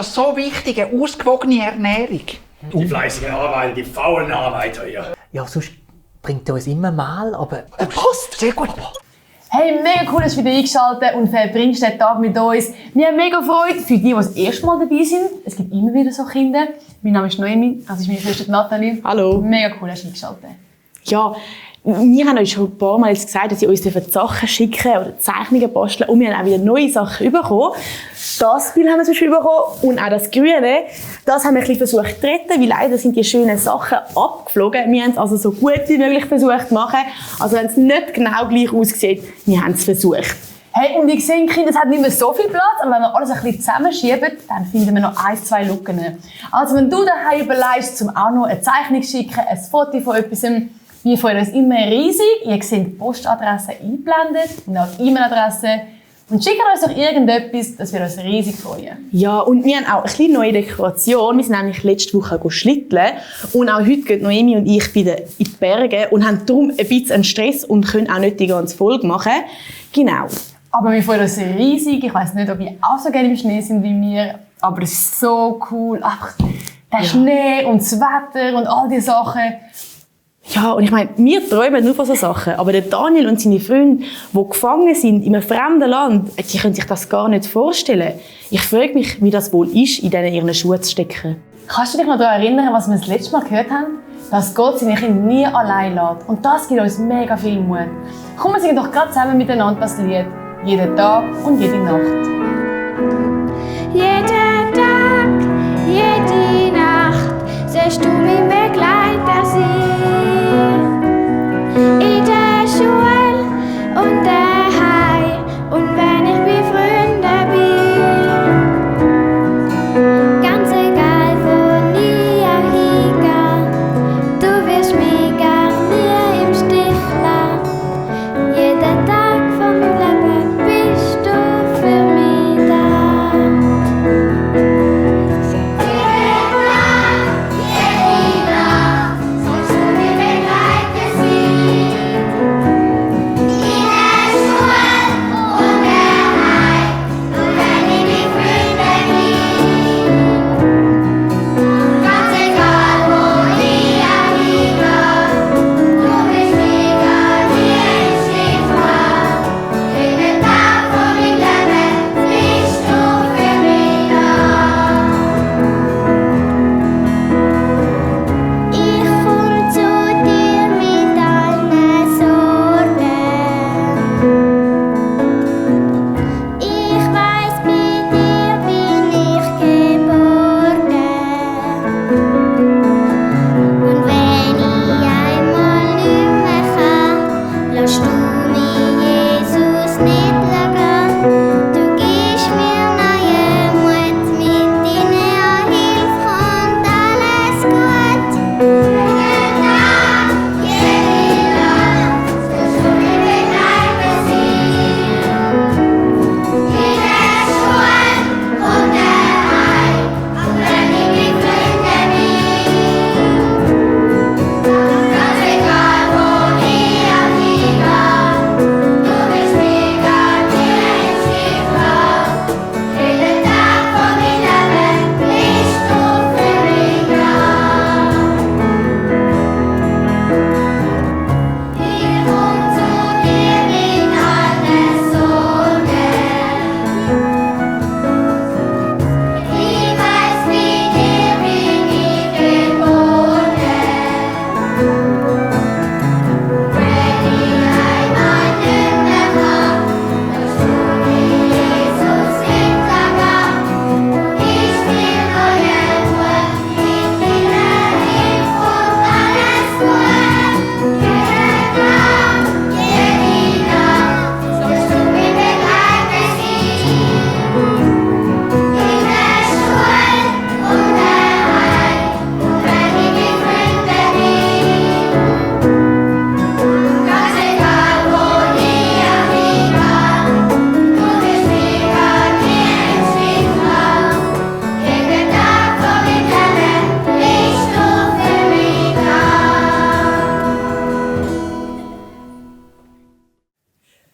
das so wichtig, eine ausgewogene Ernährung. Die fleißigen Arbeiter, die faulen Arbeiter hier. Ja, sonst bringt er uns immer mal, aber... Post! Sehr gut. Hey, mega cool, dass du wieder eingeschaltet und verbringst den Tag mit uns. Wir haben mega Freude für die, die das erste Mal dabei sind. Es gibt immer wieder so Kinder. Mein Name ist Noemi, das ist meine Schwester Nathalie. Hallo. Mega cool, dass du eingeschaltet. Ja, wir haben euch schon ein paar Mal jetzt gesagt, dass ihr uns Sachen schicken oder Zeichnungen basteln und wir haben auch wieder neue Sachen bekommen. Das Bild haben wir zum Beispiel bekommen und auch das Grüne. Das haben wir ein bisschen versucht zu retten, weil leider sind die schönen Sachen abgeflogen. Wir haben es also so gut wie möglich versucht zu machen. Also wenn es nicht genau gleich aussieht, wir haben es versucht. Hey, und ihr seht, Kinder, es hat nicht mehr so viel Platz, aber wenn wir alles ein bisschen zusammenschieben, dann finden wir noch 1, 2 Lücken. Also wenn du daheim überlegst, um auch noch eine Zeichnung zu schicken, ein Foto von etwas, wir freuen uns immer riesig. Ihr seht die Postadresse eingeblendet und auch die E-Mail-Adresse. Und schickt uns doch irgendetwas, das wir uns riesig freuen. Ja, und wir haben auch eine kleine neue Dekoration. Wir sind nämlich letzte Woche schlitteln. Und auch heute gehen Noemi und ich wieder in die Berge und haben darum ein bisschen Stress und können auch nicht die ganze Folge machen. Genau. Aber wir freuen uns riesig. Ich weiss nicht, ob ihr auch so gerne im Schnee sind wie wir. Aber es ist so cool. Ach, der Schnee und das Wetter und all diese Sachen. Ja, und ich meine, wir träumen nur von so Sachen. Aber der Daniel und seine Freunde, die gefangen sind in einem fremden Land, die können sich das gar nicht vorstellen. Ich frage mich, wie das wohl ist, in ihren Schuhen zu stecken. Kannst du dich noch daran erinnern, was wir das letzte Mal gehört haben? Dass Gott seine Kinder nie allein lässt. Und das gibt uns mega viel Mut. Komm, wir singen doch gerade zusammen miteinander das Lied. Jeden Tag und jede Nacht. Jeden Tag, jede Nacht, sollst du mein Begleiter sein. In der Schule und daheim und wenn ich bei Freunden bin. Ganz egal, wo ich auch hingehe, du wirst mich gar nie im Stich lassen. Jeden Tag von meinem Leben bist du für mich da.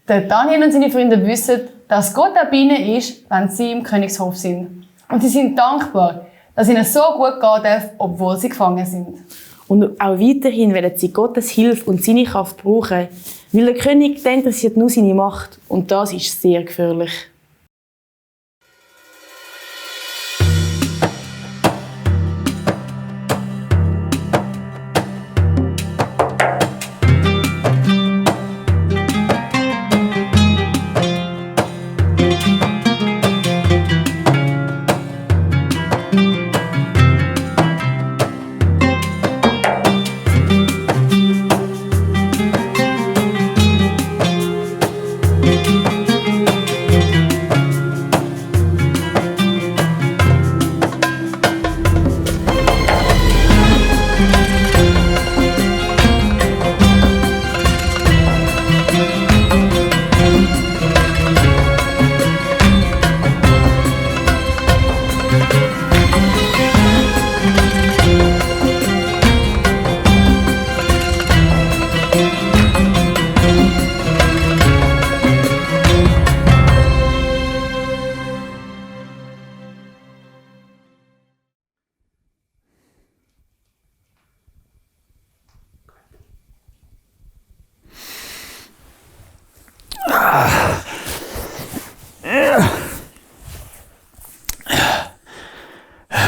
Der Daniel und seine Freunde wissen, dass Gott auch bei ihnen ist, wenn sie im Königshof sind. Und sie sind dankbar, dass ihnen so gut gehen darf, obwohl sie gefangen sind. Und auch weiterhin wollen sie Gottes Hilfe und seine Kraft brauchen, weil der König der interessiert nur seine Macht. Und das ist sehr gefährlich.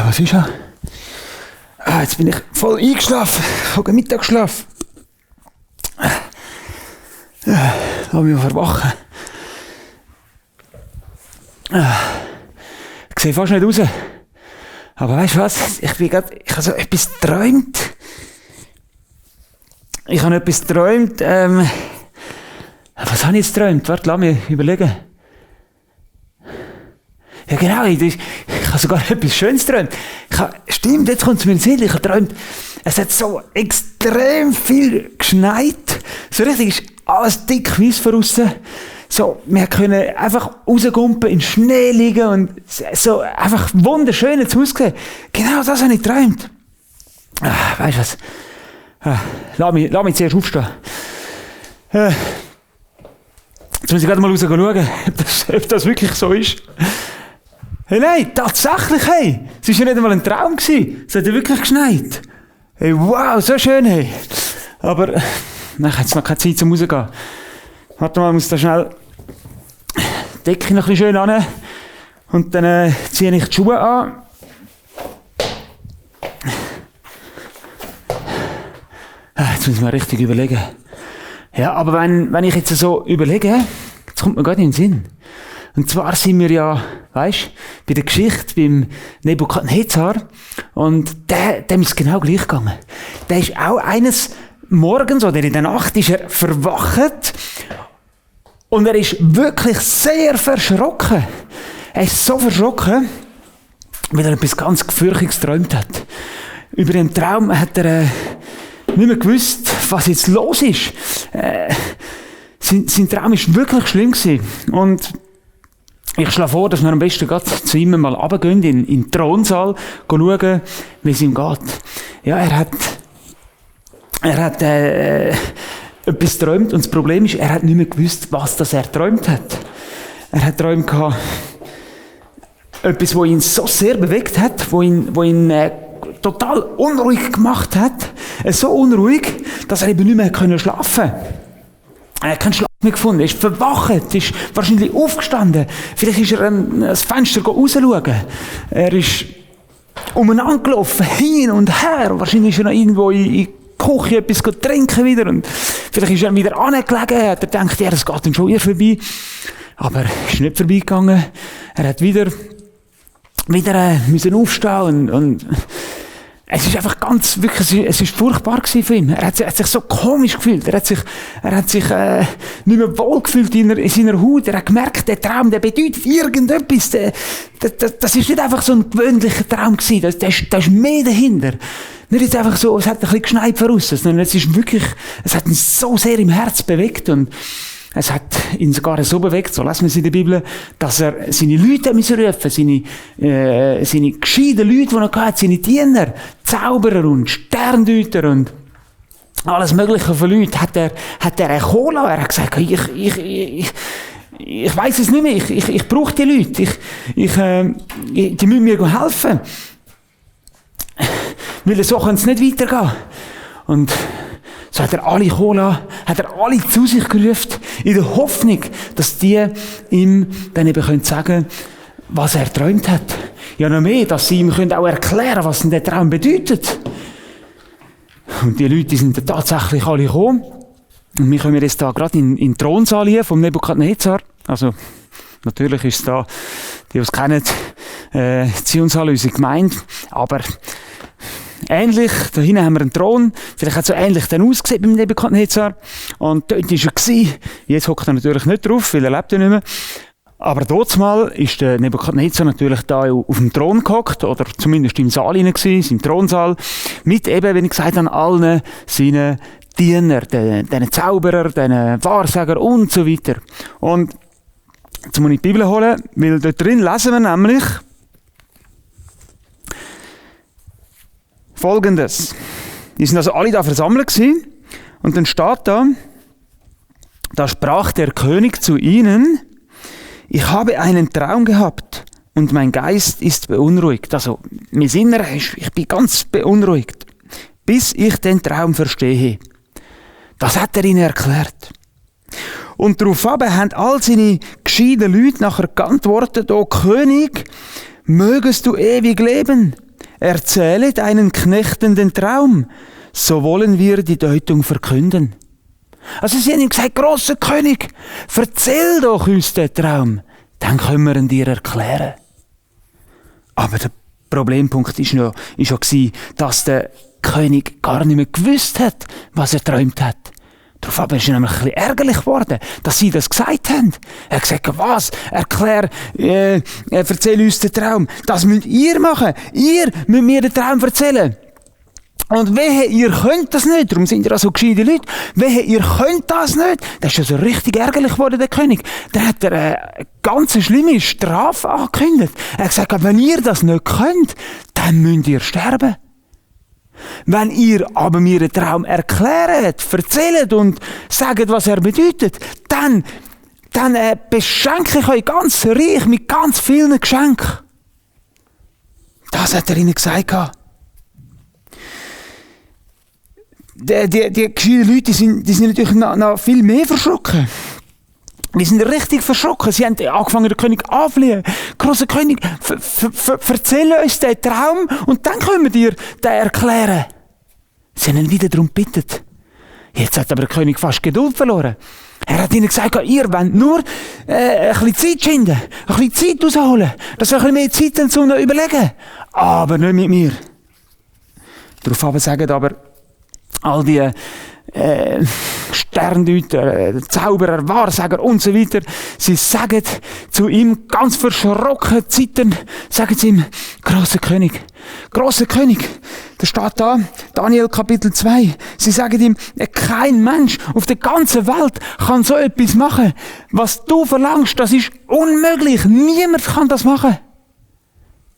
Was ist er? Jetzt bin ich voll eingeschlafen, voll Mittagsschlaf. Lass mich mal verwachen. Ich sehe fast nicht raus. Aber weißt du was? Ich habe so etwas geträumt. Was habe ich jetzt geträumt? Warte, lass mich überlegen. Ja genau, ich habe sogar etwas Schönes geträumt. Stimmt, jetzt kommt es mir in den Sinn. Ich habe geträumt, es hat so extrem viel geschneit. So richtig ist alles dick weiss von aussen. So, wir können einfach rausgumpen, in Schnee liegen und so einfach wunderschön ins Haus sehen. Genau das habe ich geträumt. Weißt du was? Lass mich zuerst aufstehen. Jetzt muss ich gerade mal raus schauen, ob das wirklich so ist. Hey, nein, tatsächlich, hey. Es war ja nicht einmal ein Traum gewesen. Es hat ja wirklich geschneit. Hey, wow, so schön, hey. Aber, ich habe jetzt noch keine Zeit zum Rausgehen. Warte mal, ich muss da schnell die Decke noch ein bisschen schön an. Und dann ziehe ich die Schuhe an. Jetzt muss ich mal richtig überlegen. Ja, aber wenn ich jetzt so überlege, jetzt kommt mir gerade in den Sinn. Und zwar sind wir ja, weisst, bei der Geschichte beim Nebukadnezar. Und dem ist genau gleich gegangen. Der ist auch eines Morgens oder in der Nacht ist er verwacht. Und er ist wirklich sehr verschrocken. Er ist so verschrocken, weil er etwas ganz Gefürchtiges geträumt hat. Über den Traum hat er nicht mehr gewusst, was jetzt los ist. Sein Traum war wirklich schlimm gewesen. Und ich schlage vor, dass wir am besten gerade zu ihm mal runtergehen, in den Thronsaal, schauen, wie es ihm geht. Ja, er hat etwas geträumt und das Problem ist, er hat nicht mehr gewusst, was das er geträumt hat. Er hat geträumt gehabt, etwas, was ihn so sehr bewegt hat, wo ihn total unruhig gemacht hat. So unruhig, dass er eben nicht mehr schlafen konnte. Er hat keinen Schlaf mehr gefunden. Er ist verwacht, ist wahrscheinlich aufgestanden. Vielleicht ist er ans Fenster rausschauen. Er ist umeinander gelaufen, hin und her. Wahrscheinlich ist er noch irgendwo in die Küche etwas trinken wieder. Und vielleicht ist er wieder angelegen. Er hat gedacht, ja, das geht dann schon eher vorbei. Aber er ist nicht vorbeigegangen. Er hat wieder müssen aufstehen und es ist einfach es ist furchtbar gewesen für ihn. Er hat sich so komisch gefühlt. Er hat sich nicht mehr wohl gefühlt in seiner Haut. Er hat gemerkt, der Traum, der bedeutet irgendetwas. Das ist nicht einfach so ein gewöhnlicher Traum gewesen. Da ist mehr dahinter. Nicht jetzt einfach so, es hat ein bisschen geschneit von aussen, sondern es hat ihn so sehr im Herz bewegt und es hat ihn sogar so bewegt, so lesen wir es in der Bibel, dass er seine Leute rufen musste, seine gescheiten Leute, die er hatte, seine Diener, Zauberer und Sterndeuter und alles Mögliche von Leuten, hat er kommen lassen. Er hat gesagt, ich weiss es nicht mehr, ich brauche die Leute, die müssen mir helfen. Weil so kann es nicht weitergehen. Und so hat er alle Cola, hat er alle zu sich gerufen, in der Hoffnung, dass die ihm dann eben sagen können, was er geträumt hat. Ja, noch mehr, dass sie ihm auch erklären können, was denn der Traum bedeutet. Und die Leute sind tatsächlich alle gekommen. Und wir kommen jetzt da gerade in den Thronsaal hier vom Nebukadnezar. Also, natürlich ist es da, die es kennen, Zionssaal, unsere Gemeinde. Aber ähnlich, da hinten haben wir einen Thron. Vielleicht hat es so ähnlich dann ausgesehen beim Nebukadnezar. Und dort war er. Jetzt hockt er natürlich nicht drauf, weil er lebt ja nicht mehr. Aber dortmal ist der Nebukadnezar natürlich da auf dem Thron gehockt, oder zumindest im Saal hinein gewesen, im Thronsaal, mit eben, wie ich gesagt habe, allen seinen Diener, den Zauberer, den Wahrsager und so weiter. Und jetzt muss ich die Bibel holen, weil dort drin lesen wir nämlich Folgendes. Die sind also alle da versammelt gewesen, und dann steht da sprach der König zu ihnen: Ich habe einen Traum gehabt und mein Geist ist beunruhigt. Also, mein Innerer ist, ich bin ganz beunruhigt, bis ich den Traum verstehe. Das hat er ihnen erklärt. Und daraufhin haben all seine gescheiten Leute nachher geantwortet: O König, mögest du ewig leben. Erzähle deinen Knechten den Traum, so wollen wir die Deutung verkünden. Also sie haben ihm gesagt: Grosser König, erzähl doch uns den Traum, dann können wir ihn dir erklären. Aber der Problempunkt war ja, dass der König gar nicht mehr gewusst hat, was er geträumt hat. Daraufhin ist er nämlich ein bisschen ärgerlich geworden, dass sie das gesagt haben. Er hat gesagt: Was? Erzähl uns den Traum. Das müsst ihr machen. Ihr müsst mir den Traum erzählen. Und wehe, ihr könnt das nicht. Darum sind ihr auch so gescheite Leute. Wehe, ihr könnt das nicht. Das ist ja so richtig ärgerlich geworden, der König. Dann hat er eine ganz schlimme Strafe angekündigt. Er hat gesagt: Wenn ihr das nicht könnt, dann müsst ihr sterben. Wenn ihr aber mir den Traum erklärt, erzählt und sagt, was er bedeutet, dann beschenke ich euch ganz reich mit ganz vielen Geschenken. Das hat er ihnen gesagt. Die gescheiten Leute, die sind natürlich noch viel mehr verschrocken. Die sind richtig verschrocken. Sie haben angefangen, den König anzufliehen. Grosser König, erzähl uns den Traum und dann können wir dir den erklären. Sie haben ihn wieder darum gebeten. Jetzt hat aber der König fast Geduld verloren. Er hat ihnen gesagt: Ihr wollt nur ein bisschen Zeit schinden, ein bisschen Zeit rausholen, dass wir ein bisschen mehr Zeit haben, um zu überlegen. Aber nicht mit mir. Darauf sagen aber all die Sterndeuter, Zauberer, Wahrsager und so weiter, sie sagen zu ihm ganz verschrocken, zittern, sagen sie ihm: Grosser König, da steht da, Daniel Kapitel 2, sie sagen ihm: Kein Mensch auf der ganzen Welt kann so etwas machen. Was du verlangst, das ist unmöglich. Niemand kann das machen.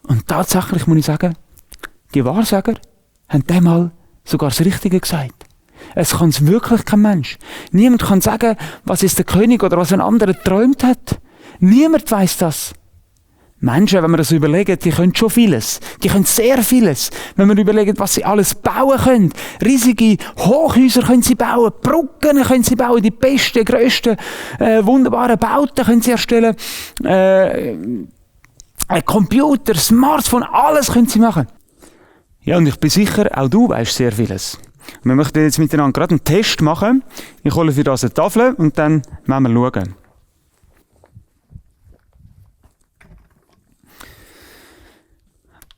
Und tatsächlich muss ich sagen, die Wahrsager haben einmal sogar das Richtige gesagt. Es kann es wirklich kein Mensch. Niemand kann sagen, was ist der König oder was ein anderer geträumt hat. Niemand weiß das. Menschen, wenn man das überlegt, die können schon vieles. Die können sehr vieles. Wenn man überlegt, was sie alles bauen können. Riesige Hochhäuser können sie bauen, Brücken können sie bauen, die besten, grössten, wunderbaren Bauten können sie erstellen. Computer, Smartphone, alles können sie machen. Ja, und ich bin sicher, auch du weißt sehr vieles. Wir möchten jetzt miteinander gerade einen Test machen. Ich hole für das eine Tafel und dann werden wir schauen.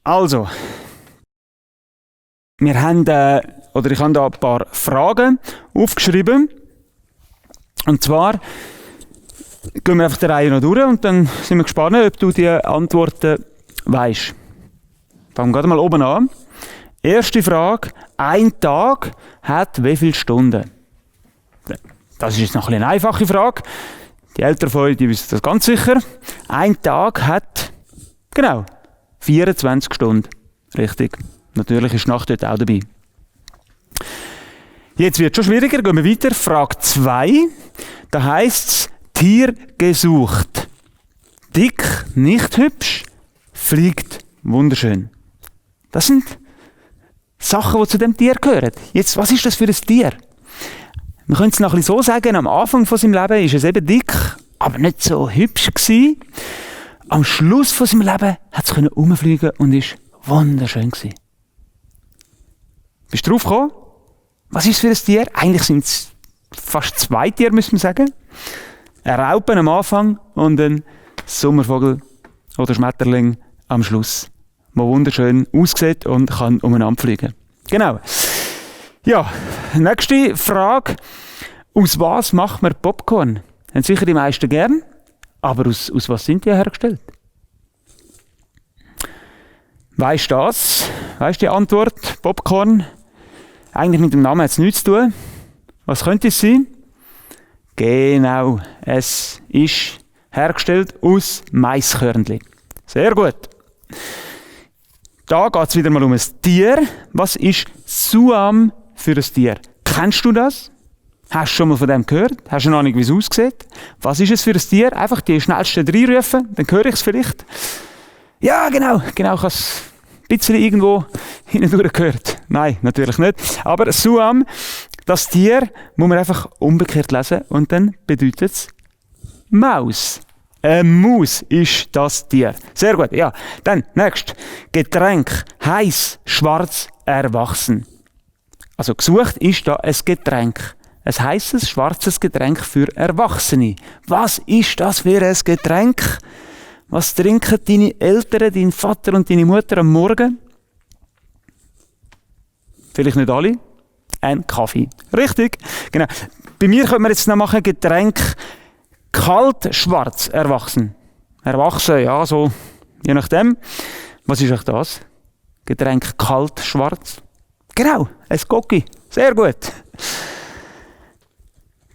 Also, wir haben, ich habe da ein paar Fragen aufgeschrieben. Und zwar gehen wir einfach der Reihe noch durch und dann sind wir gespannt, ob du die Antworten weisst. Fangen wir gerade mal oben an. Erste Frage: Ein Tag hat wie viele Stunden? Das ist jetzt noch eine einfache Frage. Die Eltern von euch, die wissen das ganz sicher. Ein Tag hat, genau, 24 Stunden. Richtig. Natürlich ist die Nacht dort auch dabei. Jetzt wird es schon schwieriger. Gehen wir weiter. Frage 2. Da heisst es: Tier gesucht. Dick, nicht hübsch, fliegt wunderschön. Das sind Sachen, die zu dem Tier gehören. Jetzt, was ist das für ein Tier? Wir können es noch ein bisschen so sagen, am Anfang von seinem Leben ist es eben dick, aber nicht so hübsch gewesen. Am Schluss von seinem Leben hat es herumfliegen und ist wunderschön gewesen. Bist du drauf gekommen? Was ist es für ein Tier? Eigentlich sind es fast 2 Tiere, müssen wir sagen. Ein Raupen am Anfang und ein Sommervogel oder Schmetterling am Schluss, der wunderschön aussieht und kann umeinander fliegen. Genau. Ja, nächste Frage. Aus was macht man Popcorn? Haben sicher die meisten gern, aber aus was sind die hergestellt? Weisst du das? Weisst du die Antwort? Popcorn? Eigentlich mit dem Namen hat es nichts zu tun. Was könnte es sein? Genau, es ist hergestellt aus Maiskörnchen. Sehr gut. Da geht es wieder mal um ein Tier. Was ist Suam für ein Tier? Kennst du das? Hast du schon mal von dem gehört? Hast du eine Ahnung, wie es aussieht? Was ist es für ein Tier? Einfach die schnellsten 3 rufen, dann höre ich es vielleicht. Ja, genau. Ich habe es ein bisschen irgendwo hindurch gehört. Nein, natürlich nicht. Aber Suam, das Tier, muss man einfach umgekehrt lesen und dann bedeutet es Maus. Eine Maus ist das Tier. Sehr gut, ja. Dann, nächst. Getränk. Heiß, schwarz, erwachsen. Also gesucht ist da ein Getränk. Ein heisses, schwarzes Getränk für Erwachsene. Was ist das für ein Getränk? Was trinken deine Eltern, dein Vater und deine Mutter am Morgen? Vielleicht nicht alle. Ein Kaffee. Richtig. Genau. Bei mir können wir jetzt noch machen Getränk kalt, schwarz, erwachsen. Erwachsen, ja, so, je nachdem. Was ist euch das? Getränk kalt, schwarz. Genau, ein Gocki. Sehr gut.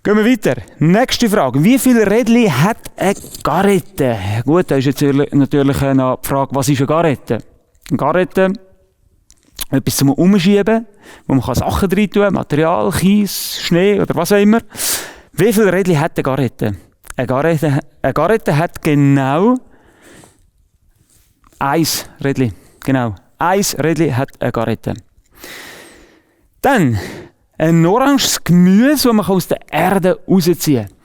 Gehen wir weiter. Nächste Frage. Wie viele Rädchen hat eine Garette? Gut, da ist jetzt natürlich noch die Frage, was ist eine Garette? Eine Garette, etwas zum Umschieben, wo man Sachen rein tun kann, Material, Kies, Schnee oder was auch immer. Wie viele Rädchen hat eine Garette? Eine Garette hat genau 1 Rädchen. Genau. 1 Rädchen hat eine Garette. Dann ein oranges Gemüse, das man aus der Erde rausziehen kann.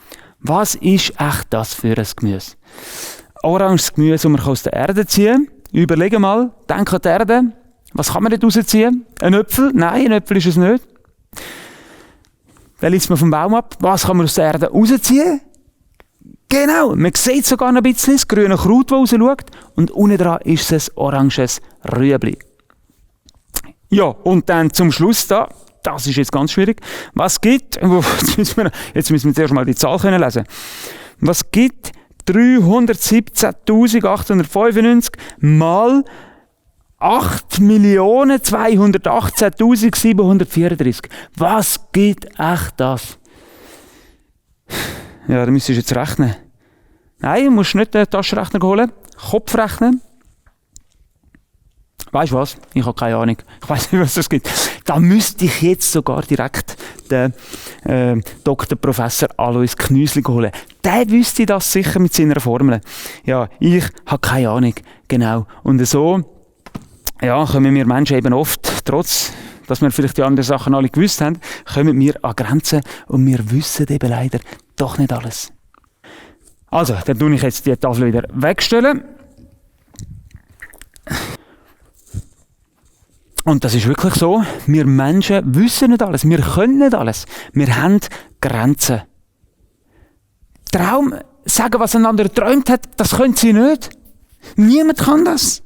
Was ist echt das für ein Gemüse? Oranges Gemüse, das man aus der Erde ziehen kann. Überlege mal, denk an die Erde. Was kann man dort rausziehen? Ein Äpfel? Nein, ein Äpfel ist es nicht. Dann liest man vom Baum ab. Was kann man aus der Erde rausziehen? Genau, man sieht sogar noch ein bisschen das grüne Kraut, das rausschaut. Und unten dran ist es ein oranges Rüebli. Ja, und dann zum Schluss da. Das ist jetzt ganz schwierig. Was gibt, jetzt müssen wir zuerst mal die Zahl lesen. Was gibt 317.895 mal 8.218.734? Was gibt echt das? Ja, da müsstest du jetzt rechnen. Nein, du musst nicht den Taschenrechner holen. Kopf rechnen. Weißt du was? Ich habe keine Ahnung. Ich weiß nicht, was das gibt. Da müsste ich jetzt sogar direkt den Dr. Professor Alois Knüsli holen. Der wüsste das sicher mit seiner Formel. Ja, ich habe keine Ahnung. Genau. Und so ja, kommen wir Menschen eben oft, trotz dass wir vielleicht die anderen Sachen alle gewusst haben, kommen wir an Grenzen und wir wissen eben leider doch nicht alles. Also, dann tue ich jetzt die Tafel wieder wegstellen. Und das ist wirklich so, wir Menschen wissen nicht alles, wir können nicht alles, wir haben Grenzen. Traum, sagen, was ein anderer träumt hat, das können sie nicht. Niemand kann das.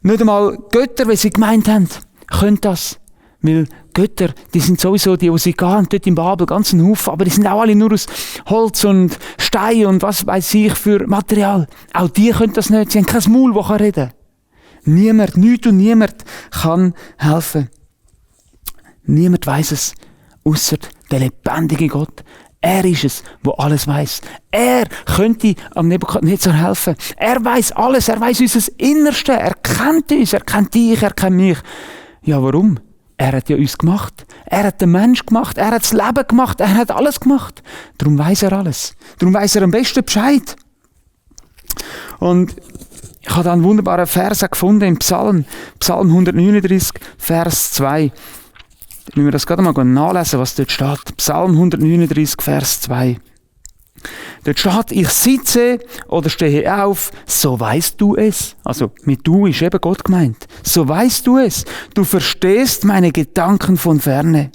Nicht einmal Götter, wie sie gemeint haben, können das. Weil Götter, die sind sowieso die sie gehen, dort in Babel, ganz ein Haufen, aber die sind auch alle nur aus Holz und Stein und was weiß ich für Material. Auch die können das nicht, sie haben kein Maul, das reden kann. Niemand, nichts und niemand kann helfen. Niemand weiss es, ausser der lebendige Gott. Er ist es, der alles weiss. Er könnte am Nebukadnezar helfen. Er weiss alles, er weiss unser Innerste. Er kennt uns, er kennt dich, er kennt mich. Ja, warum? Er hat ja uns gemacht. Er hat den Mensch gemacht. Er hat das Leben gemacht. Er hat alles gemacht. Darum weiss er alles. Darum weiss er am besten Bescheid. Und ich habe da einen wunderbaren Vers gefunden im Psalm 139, Vers 2. Wenn wir das gerade mal nachlesen, was dort steht. Psalm 139, Vers 2. Dort steht, ich sitze oder stehe auf, so weißt du es. Also mit du ist eben Gott gemeint. So weißt du es. Du verstehst meine Gedanken von ferne.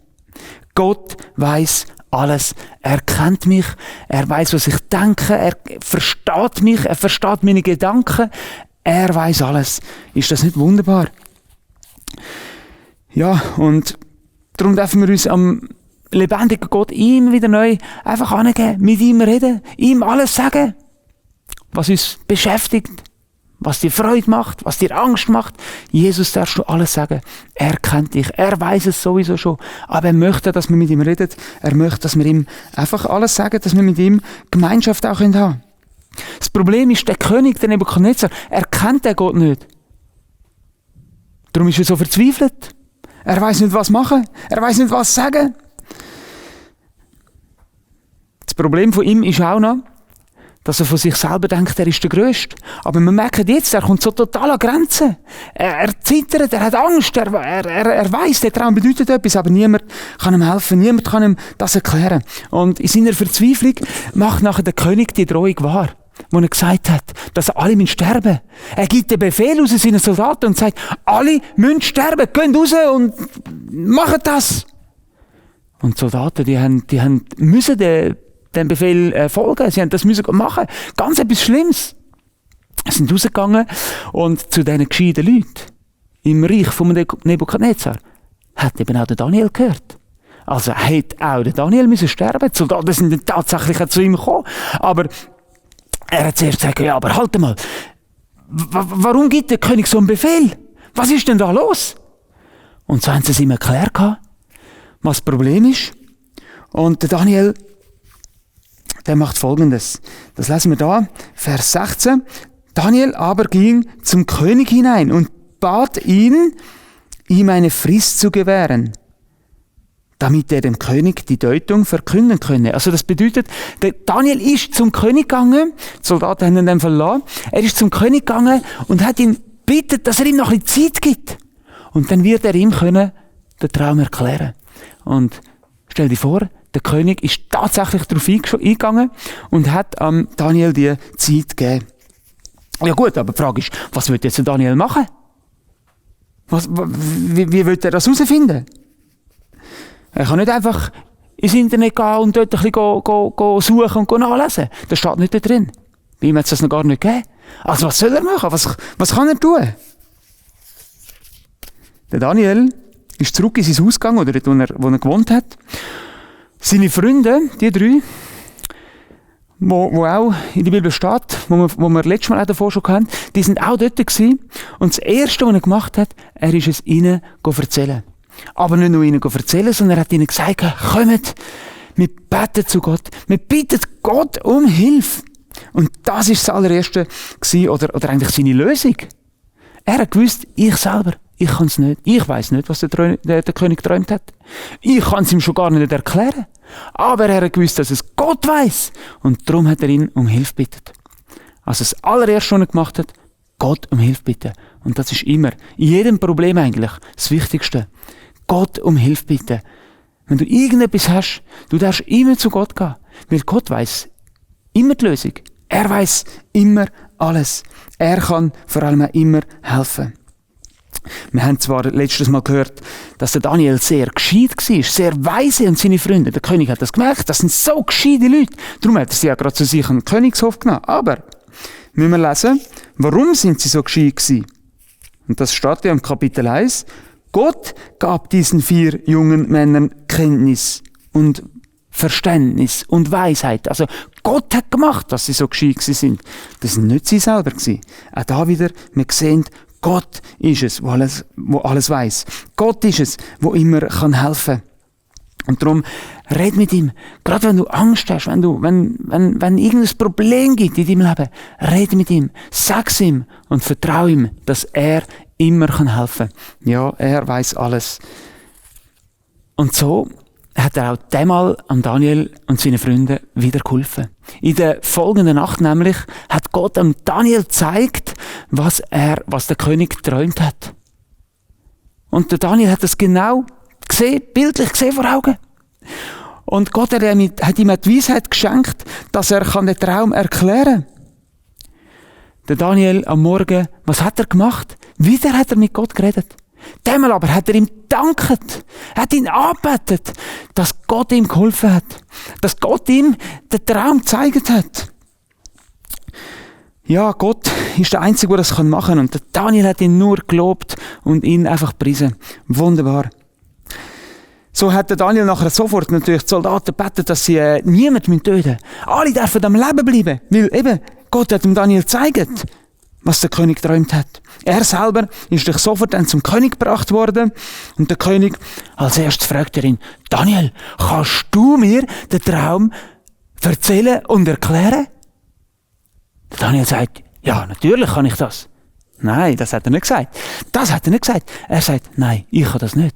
Gott weiß alles. Er kennt mich. Er weiß, was ich denke. Er versteht mich. Er versteht meine Gedanken. Er weiß alles. Ist das nicht wunderbar? Ja, und darum dürfen wir uns am lebendigen Gott ihm wieder neu einfach angeben, mit ihm reden, ihm alles sagen, was uns beschäftigt, was dir Freude macht, was dir Angst macht. Jesus darfst du alles sagen. Er kennt dich, er weiß es sowieso schon, aber er möchte, dass wir mit ihm reden. Er möchte, dass wir ihm einfach alles sagen, dass wir mit ihm Gemeinschaft auch haben können. Das Problem ist, der König, der Nebukadnezar, er kennt den Gott nicht. Darum ist er so verzweifelt. Er weiß nicht, was machen. Er weiß nicht, was sagen. Das Problem von ihm ist auch noch, dass er von sich selber denkt, er ist der Größte. Aber man merkt jetzt, er kommt so total an Grenzen. Er zittert, er hat Angst, er weiss, der Traum bedeutet etwas, aber niemand kann ihm helfen, niemand kann ihm das erklären. Und in seiner Verzweiflung macht nachher der König die Drohung wahr, wo er gesagt hat, dass alle müssen sterben. Er gibt den Befehl aus seinen Soldaten und sagt, alle müssen sterben, geht raus und macht das. Und die Soldaten, die müssen dem Befehl folgen. Sie haben das müssen machen. Ganz etwas Schlimmes. Sie sind rausgegangen und zu diesen gescheiten Leuten im Reich von Nebukadnezar hat eben auch der Daniel gehört. Also hätte auch der Daniel müssen sterben. Die Soldaten sind dann tatsächlich zu ihm gekommen. Aber er hat zuerst gesagt, ja, aber halt mal. Warum gibt der König so einen Befehl? Was ist denn da los? Und so haben sie es ihm erklärt, was das Problem ist. Und der Daniel, der macht Folgendes. Das lesen wir da, Vers 16. Daniel aber ging zum König hinein und bat ihn, ihm eine Frist zu gewähren, damit er dem König die Deutung verkünden könne. Also das bedeutet, der Daniel ist zum König gegangen, die Soldaten haben ihn dann verlassen, er ist zum König gegangen und hat ihn gebeten, dass er ihm noch ein bisschen Zeit gibt. Und dann wird er ihm können den Traum erklären. Und stell dir vor, der König ist tatsächlich darauf eingegangen und hat Daniel die Zeit gegeben. Ja gut, aber die Frage ist, was wird jetzt Daniel machen? Wie wird er das herausfinden? Er kann nicht einfach ins Internet gehen und dort ein bisschen suchen und nachlesen. Das steht nicht da drin. Bei ihm hat es das noch gar nicht gegeben. Also was soll er machen? Was kann er tun? Der Daniel ist zurück in sein Haus gegangen, oder dort, wo er gewohnt hat. Seine Freunde, die drei, wo auch in der Bibel steht, wo wir letztes Mal auch davor schon hatten, die sind auch dort gewesen. Und das Erste, was er gemacht hat, er ist es ihnen erzählen. Aber nicht nur ihnen erzählen, sondern er hat ihnen gesagt, kommt, wir beten zu Gott, wir bitten Gott um Hilfe. Und das ist das allererste gewesen, oder eigentlich seine Lösung. Er hat gewusst, ich selber, ich kann es nicht. Ich weiss nicht, was der König geträumt hat. Ich kann es ihm schon gar nicht erklären. Aber er hat gewusst, dass es Gott weiss. Und darum hat er ihn um Hilfe bittet. Also das allererste, was er gemacht hat, Gott um Hilfe bitten. Und das ist immer, in jedem Problem eigentlich, das Wichtigste. Gott um Hilfe bitten. Wenn du irgendetwas hast, du darfst immer zu Gott gehen. Weil Gott weiss immer die Lösung. Er weiss immer alles. Er kann vor allem auch immer helfen. Wir haben zwar letztes Mal gehört, dass der Daniel sehr gescheit war, sehr weise und seine Freunde. Der König hat das gemerkt, das sind so gescheite Leute. Darum hat er sie ja gerade zu sich in den Königshof genommen. Aber, müssen wir lesen, warum sind sie so gescheit gewesen? Und das steht ja im Kapitel 1. Gott gab diesen 4 jungen Männern Kenntnis und Verständnis und Weisheit. Also Gott hat gemacht, dass sie so gescheit sind. Das sind nicht sie selber gewesen. Auch da wieder, wir sehen, Gott ist es, wo alles weiss. Gott ist es, wo immer kann helfen. Und darum, red mit ihm. Gerade wenn du Angst hast, wenn irgendein Problem gibt in deinem Leben, red mit ihm. Sag's ihm und vertrau ihm, dass er immer helfen kann. Ja, er weiss alles. Und so hat er auch diesmal an Daniel und seinen Freunden wieder geholfen. In der folgenden Nacht nämlich hat Gott dem Daniel gezeigt, was der König geträumt hat. Und der Daniel hat das genau gesehen, bildlich gesehen vor Augen. Und Gott hat ihm die Weisheit geschenkt, dass er den Traum erklären kann. Der Daniel am Morgen, was hat er gemacht? Wieder hat er mit Gott geredet. Diesmal aber hat er ihm gedankt, hat ihn angebetet, dass Gott ihm geholfen hat, dass Gott ihm den Traum gezeigt hat. Ja, Gott ist der Einzige, der das machen kann. Und der Daniel hat ihn nur gelobt und ihn einfach gepriesen. Wunderbar. So hat der Daniel nachher sofort natürlich die Soldaten gebeten, dass sie niemanden töten müssen. Alle dürfen am Leben bleiben, weil eben Gott hat dem Daniel gezeigt, was der König geträumt hat. Er selber ist durch sofort dann zum König gebracht worden und der König als erstes fragt er ihn: Daniel, kannst du mir den Traum erzählen und erklären? Der Daniel sagt: ja, natürlich kann ich das. Nein, das hat er nicht gesagt. Das hat er nicht gesagt. Er sagt: nein, ich kann das nicht.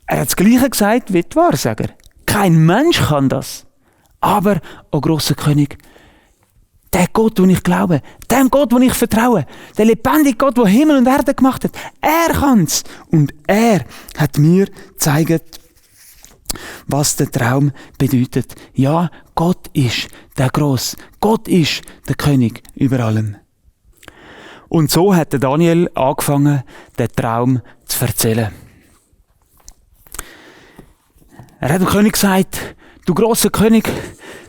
Er hat das Gleiche gesagt wie die Wahrsager. Kein Mensch kann das. Aber, o grosser König, der Gott, den ich glaube, dem Gott, den ich vertraue, der lebendige Gott, der Himmel und Erde gemacht hat, er kann's. Und er hat mir gezeigt, was der Traum bedeutet. Ja, Gott ist der Gross. Gott ist der König über allem. Und so hat der Daniel angefangen, den Traum zu erzählen. Er hat dem König gesagt: du grosser König,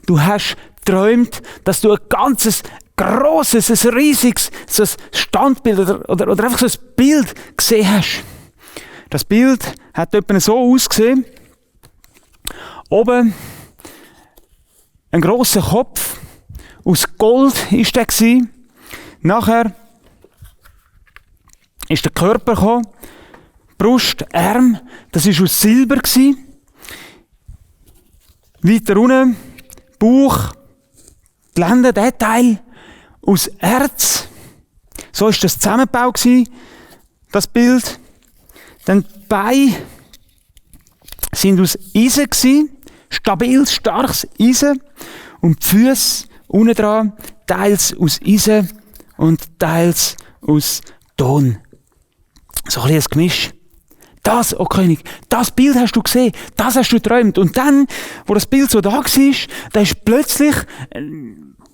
du hast geträumt, dass du ein ganzes, grosses, ein riesiges so ein Standbild oder einfach so ein Bild gesehen hast. Das Bild hat etwa so ausgesehen. Oben ein grosser Kopf, aus Gold war der gewesen. Nachher ist der Körper gekommen, Brust, Arm, das war aus Silber gewesen. Weiter unten, Bauch, die Lenden, der Teil aus Erz. So war das zusammengebaut, das Bild. Dann die Beine sind aus Eisen gewesen, stabiles, starkes Eisen. Und die Füße unten dran, teils aus Eisen und teils aus Ton. So ein bisschen ein Gemisch. Das, o König, das Bild hast du gesehen, das hast du geträumt. Und dann, wo das Bild so da war, da ist plötzlich,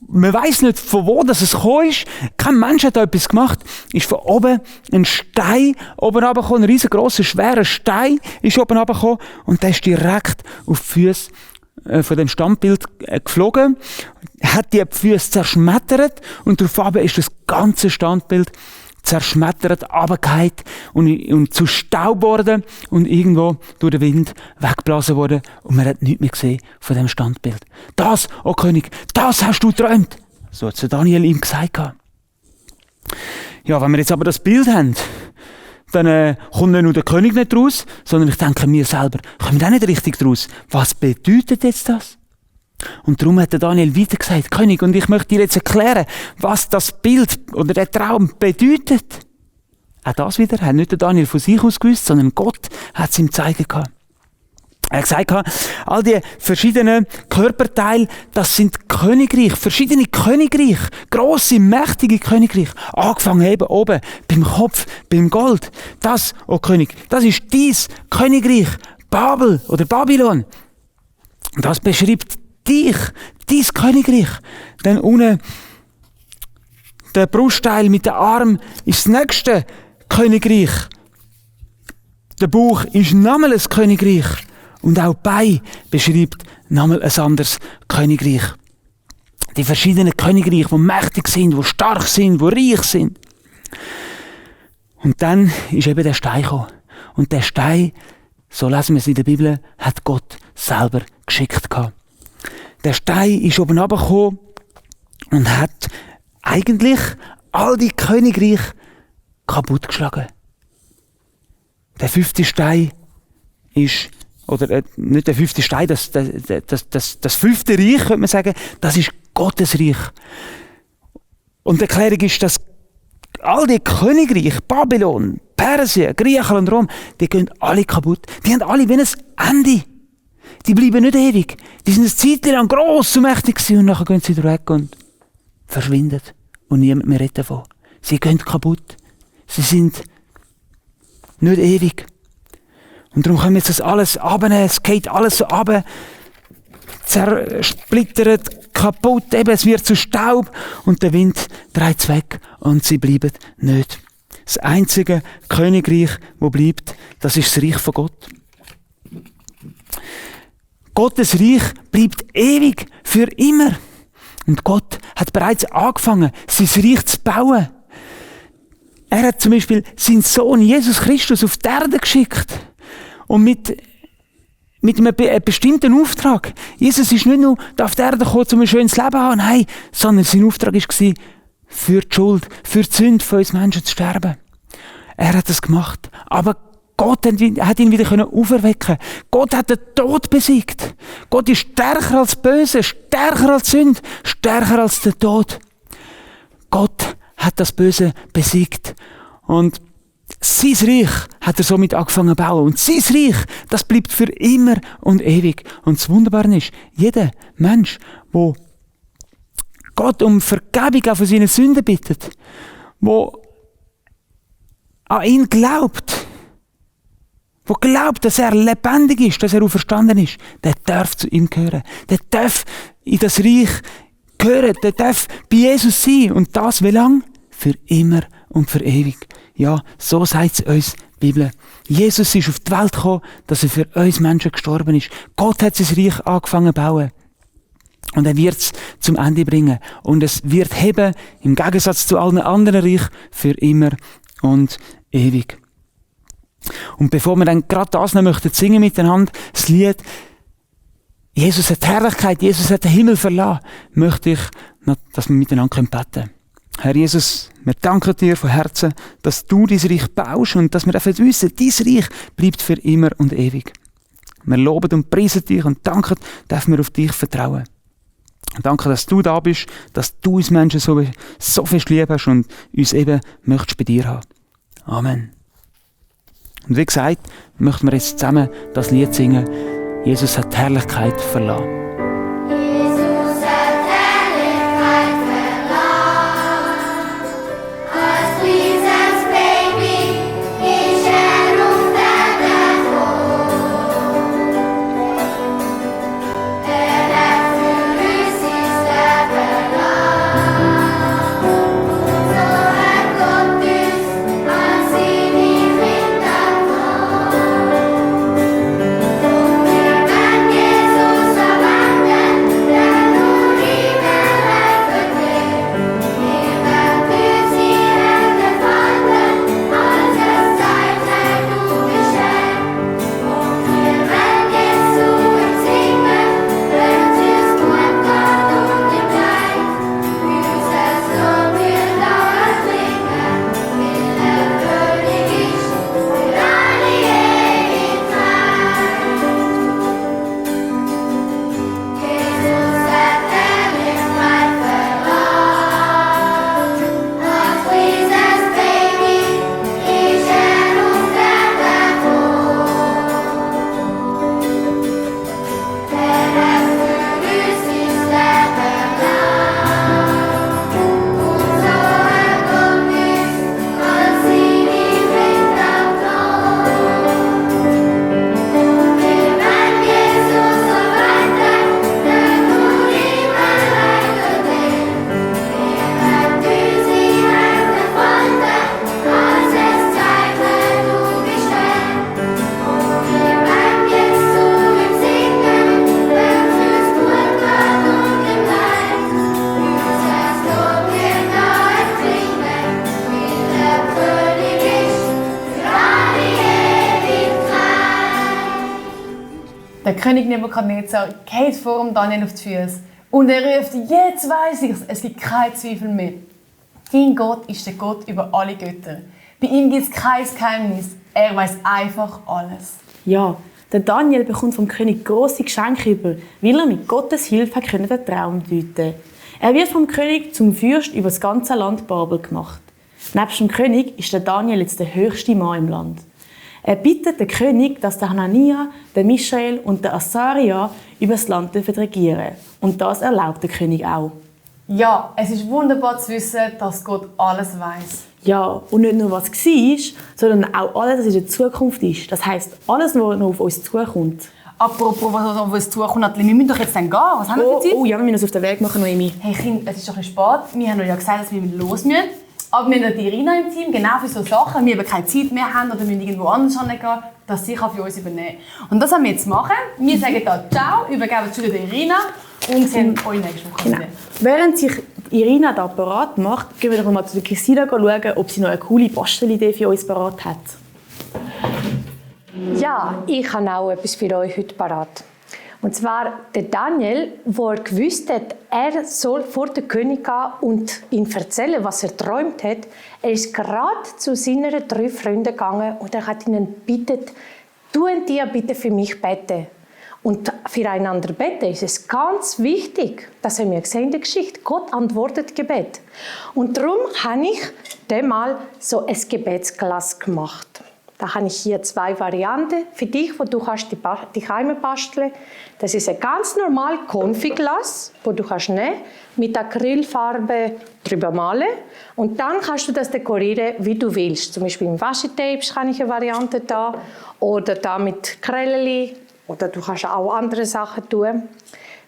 man weiss nicht, von wo das gekommen ist, kein Mensch hat da etwas gemacht, ist von oben ein Stein oben runtergekommen, ein riesengroßer, schwerer Stein ist oben runtergekommen und der ist direkt auf die Füße von dem Standbild geflogen, hat die Füße zerschmettert und darauf ist das ganze Standbild zerschmettert, runtergefallen und zu Staub worden und irgendwo durch den Wind weggeblasen worden und man hat nichts mehr gesehen von dem Standbild. Das, o König, das hast du geträumt. So hat Daniel ihm gesagt. Ja, wenn wir jetzt aber das Bild haben, dann kommt nicht nur der König nicht raus, sondern ich denke mir selber, kommen wir auch nicht richtig raus. Was bedeutet jetzt das? Und darum hat der Daniel weiter gesagt: König, und ich möchte dir jetzt erklären, was das Bild oder der Traum bedeutet. Auch das wieder hat nicht der Daniel von sich aus gewusst, sondern Gott hat es ihm gezeigt. Er hat gesagt, all die verschiedenen Körperteile, das sind Königreich, verschiedene Königreich, grosse, mächtige Königreich. Angefangen eben oben, beim Kopf, beim Gold. Das, o König, das ist dies Königreich, Babel oder Babylon. Das beschreibt dich, dein Königreich. Dann unten der Brustteil mit dem Arm ist das nächste Königreich. Der Bauch ist nochmal ein Königreich. Und auch die Beine beschreibt nochmal ein anderes Königreich. Die verschiedenen Königreiche, die mächtig sind, die stark sind, die reich sind. Und dann ist eben der Stein gekommen. Und der Stein, so lesen wir es in der Bibel, hat Gott selber geschickt gehabt. Der Stein ist oben runtergekommen und hat eigentlich all die Königreiche kaputtgeschlagen. Der 5. Stein ist, oder nicht der 5. Stein, das 5. Reich, könnte man sagen, das ist Gottes Reich. Und die Erklärung ist, dass all die Königreiche, Babylon, Persien, Griechenland, Rom, die gehen alle kaputt. Die haben alle wie ein Ende. Die bleiben nicht ewig. Die sind eine Zeit lang gross und mächtig gewesen und nachher gehen sie wieder weg und verschwinden. Und niemand mehr redet davon. Sie gehen kaputt. Sie sind nicht ewig. Und darum können wir jetzt das alles abnehmen. Es geht alles so runter. Zersplittert, kaputt, eben, es wird zu Staub und der Wind dreht es weg und sie bleiben nicht. Das einzige Königreich, das bleibt, das ist das Reich von Gott. Gottes Reich bleibt ewig, für immer. Und Gott hat bereits angefangen, sein Reich zu bauen. Er hat zum Beispiel seinen Sohn Jesus Christus auf die Erde geschickt. Und mit einem bestimmten Auftrag. Jesus ist nicht nur auf die Erde gekommen, um ein schönes Leben zu haben, nein, sondern sein Auftrag war, für die Schuld, für die Sünde von uns Menschen zu sterben. Er hat das gemacht. Aber Gott hat ihn wieder auferwecken. Gott hat den Tod besiegt. Gott ist stärker als Böse, stärker als Sünde, stärker als der Tod. Gott hat das Böse besiegt. Und sein Reich hat er somit angefangen zu bauen. Und sein Reich, das bleibt für immer und ewig. Und das Wunderbare ist, jeder Mensch, der Gott um Vergebung auch von seinen Sünden bittet, der an ihn glaubt, der glaubt, dass er lebendig ist, dass er auferstanden ist, der darf zu ihm gehören. Der darf in das Reich gehören. Der darf bei Jesus sein. Und das wie lang? Für immer und für ewig. Ja, so sagt es uns die Bibel. Jesus ist auf die Welt gekommen, dass er für uns Menschen gestorben ist. Gott hat sein Reich angefangen zu bauen. Und er wird es zum Ende bringen. Und es wird heben, im Gegensatz zu allen anderen Reichen, für immer und ewig. Und bevor wir dann gerade das noch möchten singen miteinander, das Lied Jesus hat Herrlichkeit, Jesus hat den Himmel verlassen, möchte ich, dass wir miteinander beten können. Herr Jesus, wir danken dir von Herzen, dass du dein Reich baust und dass wir dafür wissen, dein Reich bleibt für immer und ewig. Wir loben und preisen dich und danken, dass wir auf dich vertrauen. Danke, dass du da bist, dass du uns Menschen so viel lieb hast und uns eben möchtest bei dir haben. Amen. Und wie gesagt, möchten wir jetzt zusammen das Lied singen. Jesus hat die Herrlichkeit verlassen. Der König Nebukadnezar geht vor dem Daniel auf die Füße und er ruft, jetzt weiss ich es gibt keinen Zweifel mehr. Dein Gott ist der Gott über alle Götter. Bei ihm gibt es kein Geheimnis. Er weiss einfach alles. Ja, der Daniel bekommt vom König grosse Geschenke über, weil er mit Gottes Hilfe den Traum deuten konnte. Er wird vom König zum Fürst über das ganze Land Babel gemacht. Nebst dem König ist der Daniel jetzt der höchste Mann im Land. Er bittet den König, dass der Hanania, der Michael und der Asaria über das Land regieren. Und das erlaubt der König auch. Ja, es ist wunderbar zu wissen, dass Gott alles weiß. Ja, und nicht nur was war, sondern auch alles, was in der Zukunft ist. Das heisst, alles, was noch auf uns zukommt. Apropos, was auf uns zukommt, Nathalie, wir müssen doch jetzt dann gehen. Was haben wir für Zeit? Oh ja, wir müssen uns auf den Weg machen, Noemi. Hey Kind, es ist doch ein bisschen spät. Wir haben euch ja gesagt, dass wir los müssen. Aber wir haben die Irina im Team, genau für solche Sachen. Wir haben keine Zeit mehr haben oder müssen irgendwo anders hingehen, dass sie für uns übernehmen kann. Und das haben wir jetzt machen. Wir sagen hier Ciao, übergeben es wieder der Irina und sehen euch nächste Woche Genau. wieder. Während sich Irina da parat macht, gehen wir doch mal zu der Christina schauen, ob sie noch eine coole Bastelidee für uns parat hat. Ja, ich habe auch etwas für euch heute parat. Und zwar der Daniel, der gewusst hat, er soll vor den König gehen und ihm erzählen, was er träumt hat. Er ist gerade zu seinen 3 Freunden gegangen und er hat ihnen gebeten, tun die bitte für mich beten. Und füreinander beten ist es ganz wichtig. Das haben wir gesehen in der Geschichte. Gott antwortet Gebet. Und darum habe ich dem mal so ein Gebetsglas gemacht. Da habe ich hier 2 Varianten für dich, wo du kannst die Heime basteln. Das ist ein ganz normal Konfiglas, wo du kannst nehmen, mit Acrylfarbe drüber malen und dann kannst du das dekorieren, wie du willst. Zum Beispiel mit Washi-Tapes kann ich eine Variante da oder da mit Krelleli oder du kannst auch andere Sachen tun.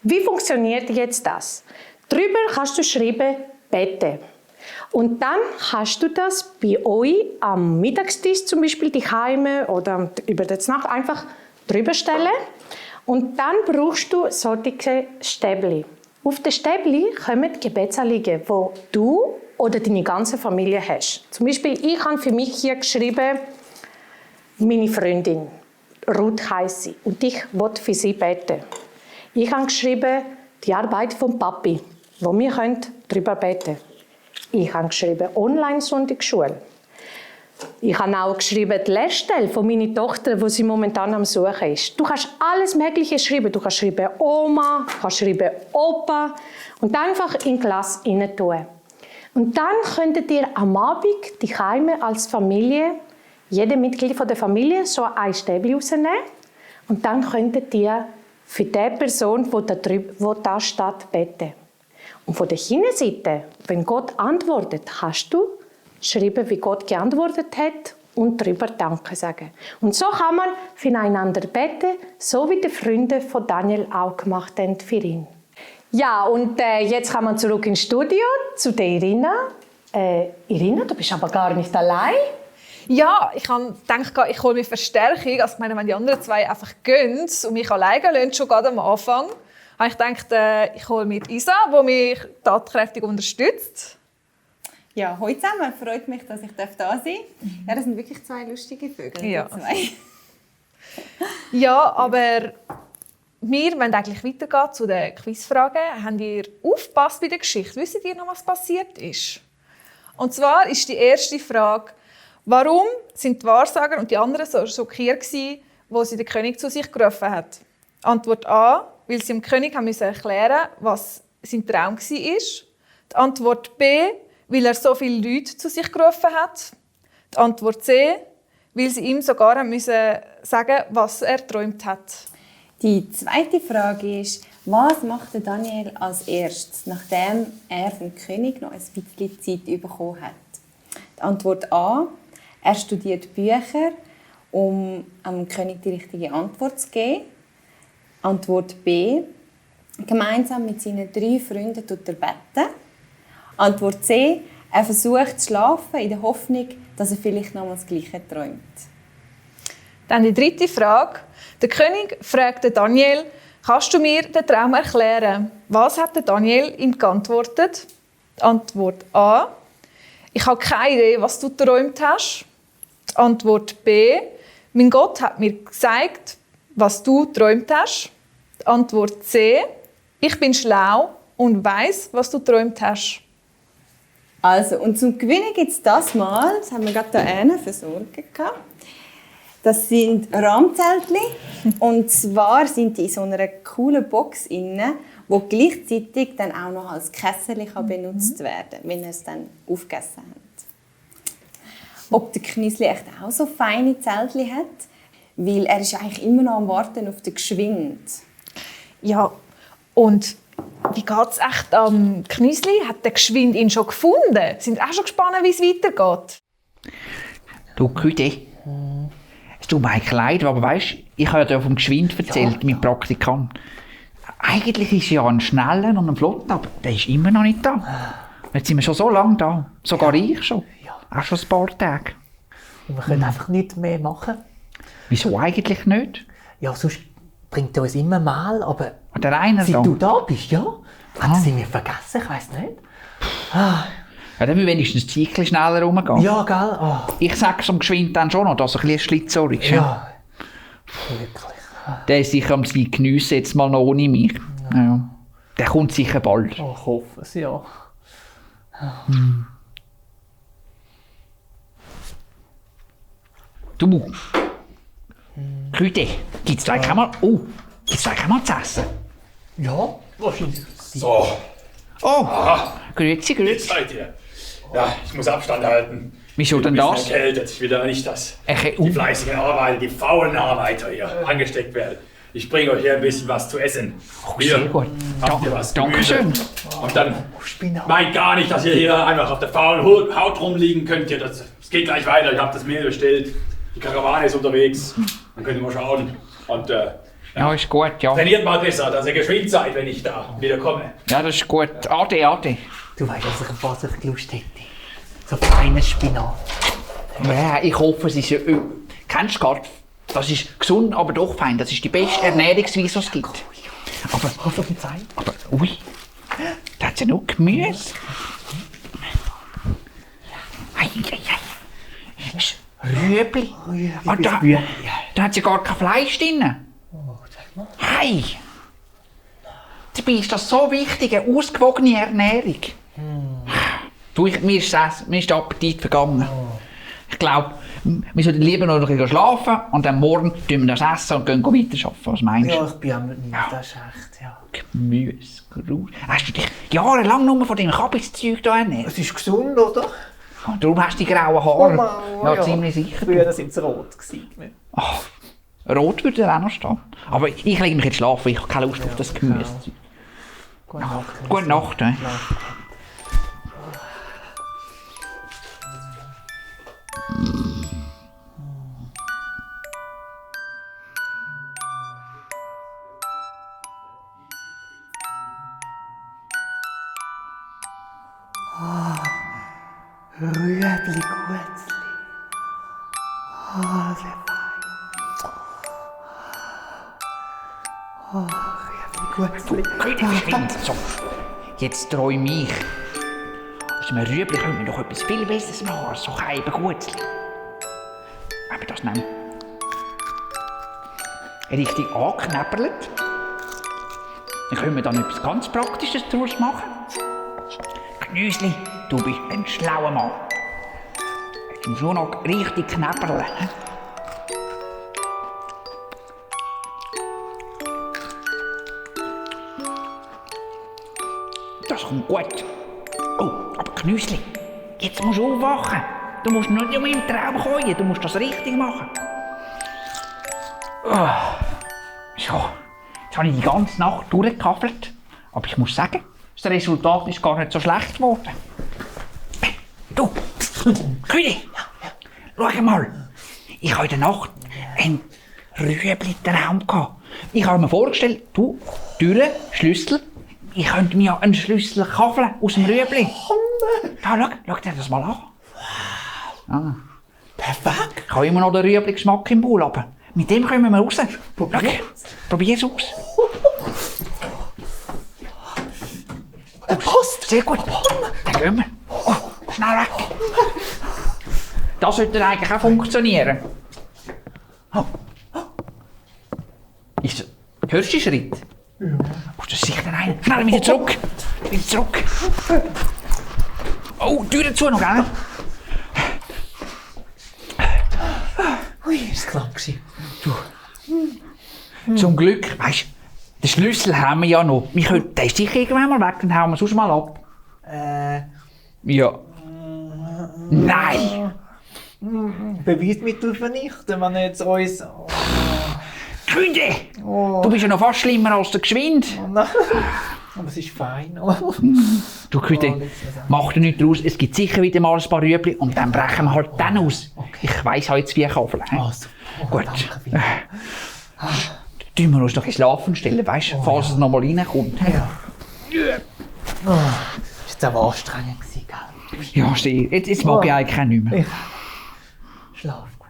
Wie funktioniert jetzt das? Drüber kannst du schreiben Bete. Und dann kannst du das bei euch am Mittagstisch zum Beispiel die Heime oder über die Nacht einfach drüber stellen. Und dann brauchst du solche Stäbli. Auf den Stäbli kommen Gebetsanliegen, die du oder deine ganze Familie hast. Zum Beispiel, ich habe für mich hier geschrieben, meine Freundin, Ruth heisst sie, und ich will für sie beten. Ich habe geschrieben, die Arbeit vom Papi, wo wir darüber beten können. Ich habe geschrieben, Online-Sonntagsschule. Ich habe auch geschrieben, die Lehrstelle von meiner Tochter, die sie momentan am Suchen ist. Du kannst alles Mögliche schreiben. Du kannst schreiben Oma, du kannst schreiben Opa und einfach in Glas rein tun. Und dann könntet ihr am Abend die Heime als Familie, jeder Mitglied der Familie, so ein Stäbchen rausnehmen. Und dann könntet ihr für die Person, die da steht, beten. Und von der Seite, wenn Gott antwortet, kannst du schreiben, wie Gott geantwortet hat und darüber Danke sagen. Und so kann man füreinander beten, so wie die Freunde von Daniel auch gemacht haben für ihn. Ja, und jetzt kann man zurück ins Studio zu der Irina. Irina, du bist aber gar nicht allein. Ja, ich habe gedacht, ich hole mir Verstärkung. Also, wenn die anderen 2 einfach gehen und mich alleine lassen, schon gerade am Anfang, habe ich gedacht, ich hole mir Isa, die mich tatkräftig unterstützt. Ja, hallo zusammen. Freut mich, dass ich da sein darf. Ja, das sind wirklich 2 lustige Vögel. Ja. Ja, aber wir wollen eigentlich weitergehen zu den Quizfragen. Habt ihr aufgepasst bei der Geschichte? Wisst ihr noch, was passiert ist? Und zwar ist die erste Frage, warum sind die Wahrsager und die anderen so schockiert gewesen, als sie den König zu sich gerufen hat? Antwort A, weil sie dem König erklären mussten, was sein Traum war. Die Antwort B, weil er so viele Leute zu sich gerufen hat. Die Antwort C, weil sie ihm sogar sagen mussten, was er geträumt hat. Die zweite Frage ist, was machte Daniel als erstes, nachdem er vom König noch ein bisschen Zeit bekommen hat? Die Antwort A, er studiert Bücher, um dem König die richtige Antwort zu geben. Antwort B, gemeinsam mit seinen 3 Freunden tut er beten. Antwort C, er versucht zu schlafen in der Hoffnung, dass er vielleicht noch mal das Gleiche träumt. Dann die dritte Frage. Der König fragte Daniel, kannst du mir den Traum erklären? Was hat Daniel ihm geantwortet? Antwort A, ich habe keine Idee, was du geträumt hast. Antwort B, mein Gott hat mir gesagt, was du geträumt hast. Antwort C, ich bin schlau und weiss, was du geträumt hast. Also, und zum Gewinnen gibt es das mal, das haben wir gerade hier versorgt. Das sind Rahmzeltchen. Und zwar sind die in so einer coolen Box inne, wo gleichzeitig dann auch noch als Kessel benutzt werden kann, wenn ihr es dann aufgegessen habt. ob der Knüsli echt auch so feine Zältchen hat. Weil er ist eigentlich immer noch am Warten auf den Geschwind. Ja, und wie geht es echt am Knüsli? Hat der Geschwind ihn schon gefunden? Sind auch schon gespannt, wie es weitergeht? Du, Küde. Es tut mir eigentlich leid, aber weißt, ich habe ja vom Geschwind erzählt, mein Praktikant. Eigentlich ist er ja ein schneller und ein flotter, aber der ist immer noch nicht da. Jetzt sind wir schon so lange da. Sogar ich schon. Auch schon ein paar Tage. Und wir können einfach nichts mehr machen. Wieso eigentlich nicht? Ja, sonst bringt er uns immer mal, aber Der Rainer seit da. du da bist, ja? Hat er sie mir vergessen? Ich weiss nicht. Ja, dann will wenigstens die Zeit schneller rumgehen. Ja, gell? Oh. Ich sage es am Geschwind dann schon noch, dass er ein bisschen Schlitzohr ist. Ja, wirklich. Der ist sicher am sein Geniessen jetzt mal noch ohne mich. Ja. Der kommt sicher bald. Oh, ich hoffe es, ja. Du, Küde, gibt's da eigentlich auch mal zu essen? Ja, wahrscheinlich. So, Oh, grüezi, jetzt grüezi. seid ihr. Ja, ich muss Abstand halten. Wieso denn Ich bin ein das? bisschen erkältet. Ich will aber nicht, dass Ech, die fleißigen Arbeiter, die faulen Arbeiter hier angesteckt werden. Ich bringe euch hier ein bisschen was zu essen. Sehr gut. Habt ihr was? Dankeschön. Gemüse. Und dann meint gar nicht, dass ihr hier einfach auf der faulen Haut rumliegen könnt. Es geht gleich weiter. Ich habe das Mehl bestellt. Die Karawane ist unterwegs. Dann könnt ihr mal schauen. Und Ja, ist gut, ja. trainiert mal besser, dass ihr geschwind seid, wenn ich da wieder komme. Ja, das ist gut. Ade. Du weißt, dass ich auf was ich Lust hätte. So feines Spinat. Ja, ich hoffe, es ist... kennst du gerade? Das ist gesund, aber doch fein. Das ist die beste Ernährungsweise, die es gibt. Aber... Hast du viel Zeit? Aber, ui. Da hat ja noch Gemüse. Rüebli. Ah, da hat ja gar kein Fleisch drin. Hey! Dabei ist das so wichtig, eine ausgewogene Ernährung. Du, mir ist der Appetit vergangen. Ich glaube, wir sollten lieber noch ein bisschen schlafen und dann morgen tun wir das essen und gehen weiter arbeiten. Was meinst du? Ja, ich bin am nicht. Das ist echt, ja. Gemüse, Grus. Hast du dich jahrelang nur von dem Kabelszeug hier ernährt? Es ist gesund, oder? Und darum hast du die grauen Haare. Ja, ziemlich sicher. Früher sind sie rot gewesen. Ach, rot würde er auch noch stehen. Aber ich lege mich jetzt schlafen, ich habe keine Lust auf das Gemüse. Gute Nacht. Gute Nacht. Rüebli, Gutzli. Oh, sehr fein. Oh, Rüebli, Gutzli. So, jetzt träume ich. Aus einem Rüebli könnte man doch etwas viel Besseres machen, als so Scheibengutzli. Wenn wir das nehmen. Richtig angeknäppelt. Dann können wir dann etwas ganz Praktisches daraus machen. Knüsli, du bist ein schlauer Mann. Jetzt musst du nur noch richtig knäpperle. Das kommt gut. Oh, aber Knüsli, jetzt musst du aufwachen. Du musst nicht nur im Traum kommen, du musst das richtig machen. Oh. So, jetzt habe ich die ganze Nacht durchgekaffelt. Aber ich muss sagen, das Resultat ist gar nicht so schlecht geworden. Du, Küdi, schau mal. Ich habe in der Nacht einen Rüebli-Traum gehabt. Ich habe mir vorgestellt, du, Türe, Schlüssel, ich könnte mir einen Schlüssel kaffeln aus dem Rüebli. Da, schau dir das mal an. Ah. Perfekt. Ich habe immer noch den Rüebli-Geschmack im Bauch, aber mit dem kommen wir raus. Probier's aus. Passt. Sehr gut. Dann gehen wir. Oh, schnell weg. Das sollte eigentlich auch funktionieren. Hörst du den Schritt? Ja. Musst du sicher rein. Schnell wieder zurück. Wieder zurück. Oh, Tür zu noch, gell? Ui, ist knapp gewesen. Zum Glück, weißt du, den Schlüssel haben wir ja noch. Der ist sicher irgendwann mal weg, dann hauen wir sonst mal ab. Ja. Nein! Beweismittel vernichten, wenn jetzt uns... Gründe! Du bist ja noch fast schlimmer als der Geschwind. Oh nein. Aber es ist fein. Du Gründe, mach dir nichts draus. Es gibt sicher wieder mal ein paar Rüebli und dann brechen wir halt dann aus. Okay. Ich weiss halt 4 Kaffee. Gut. Tun wir uns noch ins Schlafen stellen, weißt du, falls es noch mal reinkommt. Ja. Das war aber anstrengend, gell? Ja, steh. Jetzt mag ich eigentlich nicht mehr. Schlaf gut.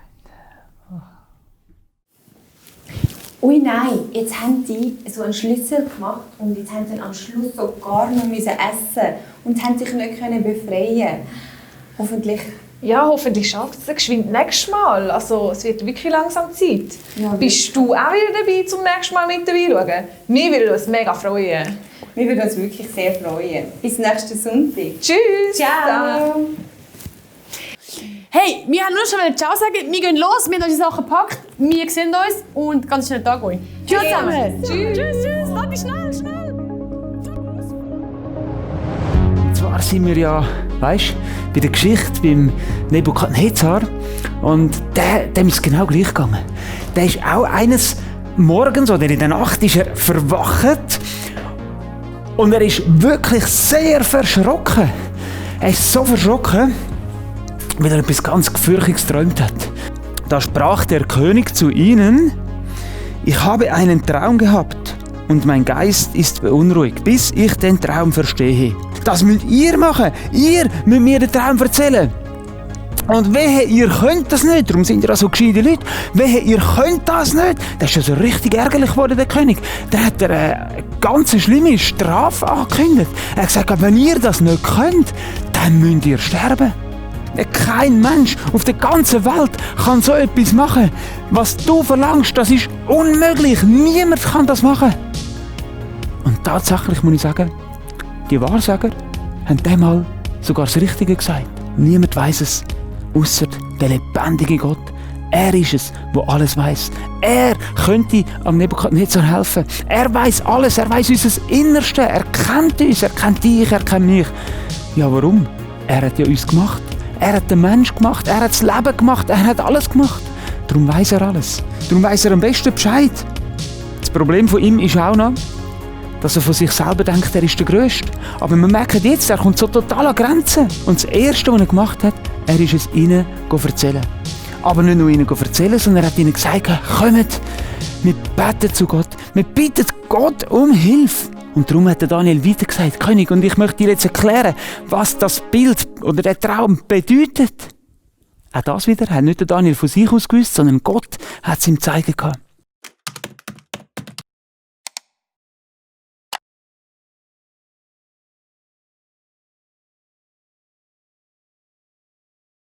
Ui nein, jetzt haben die so einen Schlüssel gemacht und jetzt haben sie am Schluss so gar nicht essen und haben sich nicht befreien. Hoffentlich. Ja, hoffentlich schafft es geschwind nächstes Mal. Also, es wird wirklich langsam Zeit. Ja, bist du auch wieder dabei, zum nächsten Mal mit dabei zu schauen? Wir würden uns mega freuen. Wir würden uns wirklich sehr freuen. Bis nächsten Sonntag. Tschüss! Ciao! Hey, wir haben nur schon Ciao sagen. Wir gehen los, wir haben unsere Sachen gepackt. Wir sehen uns und ganz schönen Tag euch. Tschüss zusammen! Tschüss! Tschüss! Warte, schnell! Und zwar sind wir ja, weißt, bei der Geschichte beim Nebukadnezar und dem ist es genau gleich gegangen. Der ist auch eines Morgens oder in der Nacht ist er verwacht und er ist wirklich sehr verschrocken. Er ist so verschrocken, weil er etwas ganz Gefürchtiges geträumt hat. Da sprach der König zu ihnen: Ich habe einen Traum gehabt und mein Geist ist beunruhigt, bis ich den Traum verstehe. Das müsst ihr machen. Ihr müsst mir den Traum erzählen. Und wehe, ihr könnt das nicht. Darum sind ihr auch so gescheite Leute. Wehe, ihr könnt das nicht. Das ist ja so richtig ärgerlich geworden, der König. Der hat eine ganz schlimme Strafe angekündigt. Er hat gesagt, wenn ihr das nicht könnt, dann müsst ihr sterben. Kein Mensch auf der ganzen Welt kann so etwas machen. Was du verlangst, das ist unmöglich. Niemand kann das machen. Und tatsächlich muss ich sagen, die Wahrsager haben einmal sogar das Richtige gesagt. Niemand weiß es, außer der lebendige Gott. Er ist es, der alles weiß. Er könnte am Nebukadnezar helfen. Er weiß alles, er weiß unser Innerste. Er kennt uns, er kennt dich, er kennt mich. Ja, warum? Er hat ja uns gemacht. Er hat den Mensch gemacht, er hat das Leben gemacht, er hat alles gemacht. Darum weiß er alles. Darum weiß er am besten Bescheid. Das Problem von ihm ist auch noch, dass er von sich selber denkt, er ist der Größte. Aber man merkt jetzt, er kommt so total an Grenzen. Und das Erste, was er gemacht hat, er ist es ihnen erzählen. Aber nicht nur ihnen erzählen, sondern er hat ihnen gesagt, kommt, wir beten zu Gott, wir bitten Gott um Hilfe. Und darum hat Daniel weiter gesagt, König, und ich möchte dir jetzt erklären, was das Bild oder der Traum bedeutet. Auch das wieder hat nicht Daniel von sich aus gewusst, sondern Gott hat es ihm gezeigt.